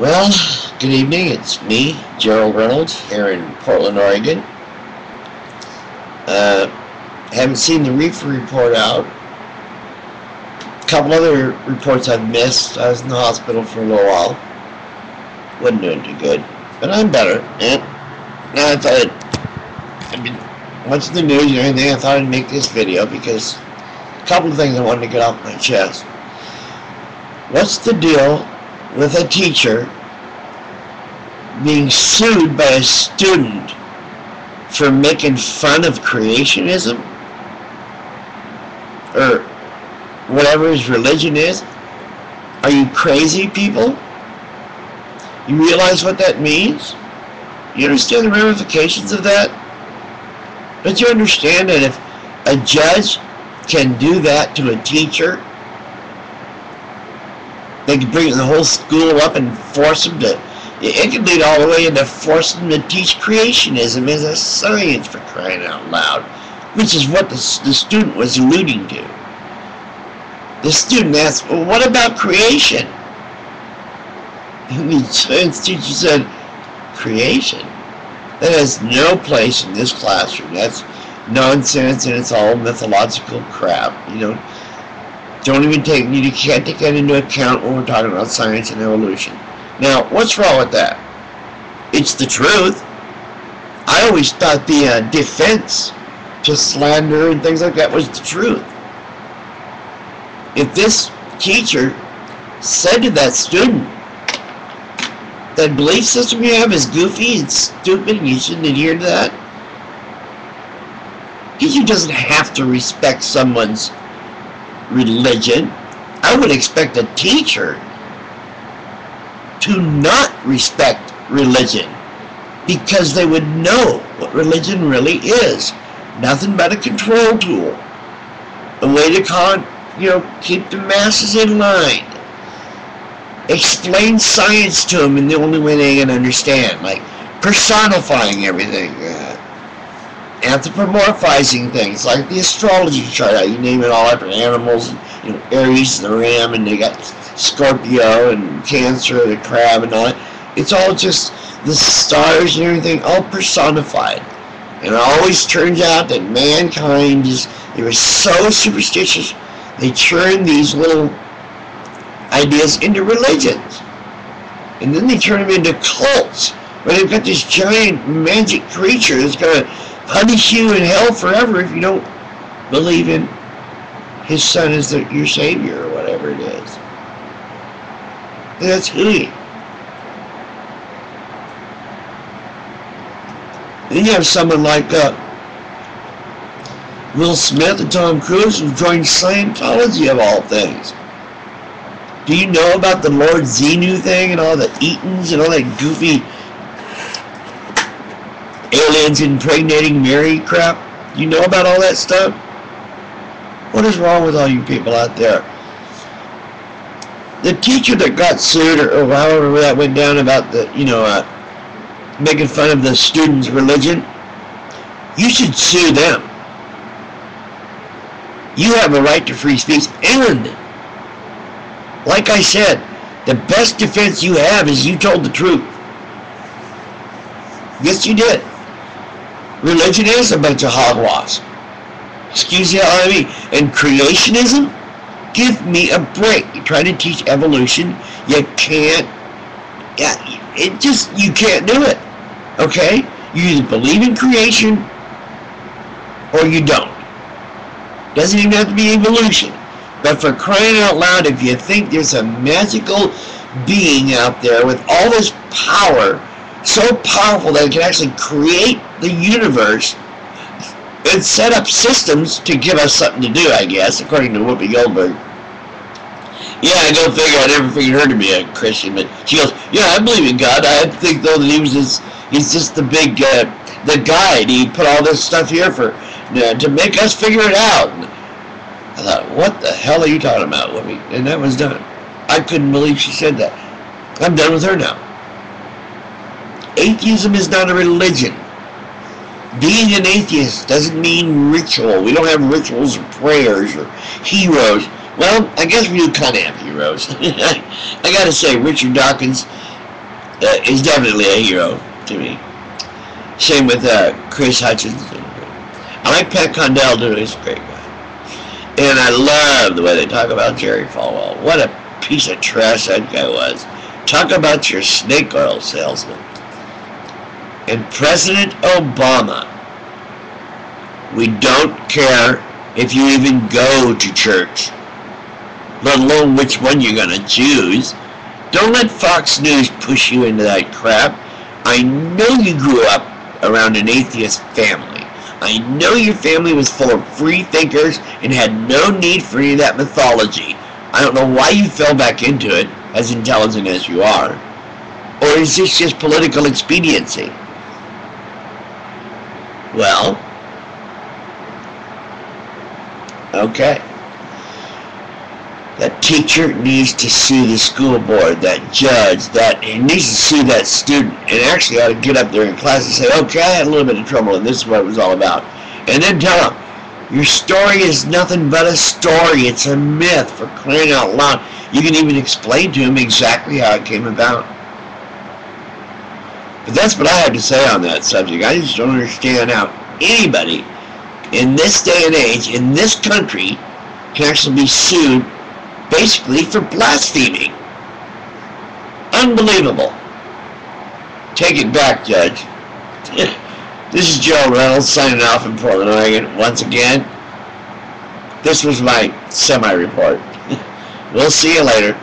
Well, good evening. It's me, Gerald Reynolds, here in Portland, Oregon. Haven't seen the reefer report out. A couple other reports I've missed. I was in the hospital for a little while. Wasn't doing too good, but I'm better. And now I thought I've been watching the news and everything. I thought I'd make this video because a couple of things I wanted to get off my chest. What's the deal with a teacher being sued by a student for making fun of creationism or whatever his religion is? Are you crazy, people? You realize what that means? You understand the ramifications of that? Don't you understand that if a judge can do that to a teacher, they can bring the whole school up and force them to, it could lead all the way into forcing them to teach creationism as a science, for crying out loud, which is what the student was alluding to. The student asked, well, what about creation? And the science teacher said, creation? That has no place in this classroom. That's nonsense, and it's all mythological crap. Don't even you can't take that into account when we're talking about science and evolution. Now, what's wrong with that? It's the truth. I always thought the defense to slander and things like that was the truth. If this teacher said to that student, that belief system you have is goofy and stupid and you shouldn't adhere to that, teacher doesn't have to respect someone's religion. I would expect a teacher to not respect religion because they would know what religion really is. Nothing but a control tool. A way to keep the masses in line. Explain science to them in the only way they can understand, like personifying everything. Anthropomorphizing things like the astrology chart. You name it all after animals. Aries, the ram, and they got Scorpio and Cancer, the crab, and all that. It's all just the stars and everything, all personified. And it always turns out that mankind they were so superstitious, they turned these little ideas into religions. And then they turn them into cults, where they've got this giant magic creature that's going to punish you in hell forever if you don't believe in his son as your savior or whatever it is. That's hooey. Then you have someone like Will Smith and Tom Cruise who joined Scientology of all things. Do you know about the Lord Xenu thing and all the Etons and all that goofy aliens impregnating Mary crap? You know about all that stuff? What is wrong with all you people out there? The teacher that got sued, or however that went down about the, making fun of the student's religion, you should sue them. You have a right to free speech, and, like I said, the best defense you have is you told the truth. Yes, you did. Religion is a bunch of hogwash. Excuse me, and creationism? Give me a break. You try to teach evolution, you can't. You can't do it. Okay? You either believe in creation or you don't. Doesn't even have to be evolution. But for crying out loud, if you think there's a magical being out there with all this power, so powerful that it can actually create the universe and set up systems to give us something to do, I guess, according to Whoopi Goldberg. Yeah, I don't figure I never figured her to be a Christian, but she goes, yeah, I believe in God. I think, though, that he's just the big, the guide. He put all this stuff here to make us figure it out. And I thought, what the hell are you talking about, Whoopi? And that was done. I couldn't believe she said that. I'm done with her now. Atheism is not a religion. Being an atheist doesn't mean ritual. We don't have rituals or prayers or heroes. Well, I guess we do kind of have heroes. I gotta say, Richard Dawkins, is definitely a hero to me. Same with Chris Hutchinson. I like Pat Condell too. He's a great guy. And I love the way they talk about Jerry Falwell. What a piece of trash that guy was. Talk about your snake oil salesman. And President Obama. We don't care if you even go to church, let alone which one you're going to choose. Don't let Fox News push you into that crap. I know you grew up around an atheist family. I know your family was full of free thinkers and had no need for any of that mythology. I don't know why you fell back into it, as intelligent as you are. Or is this just political expediency? Well, okay. That teacher needs to sue the school board, that judge, he needs to sue that student, and actually ought to get up there in class and say, okay, I had a little bit of trouble and this is what it was all about. And then tell them, your story is nothing but a story. It's a myth, for crying out loud. You can even explain to him exactly how it came about. But that's what I have to say on that subject. I just don't understand how anybody in this day and age, in this country, can actually be sued basically for blaspheming. Unbelievable. Take it back, Judge. This is Joe Reynolds signing off from Portland, Oregon. Once again, this was my semi-report. We'll see you later.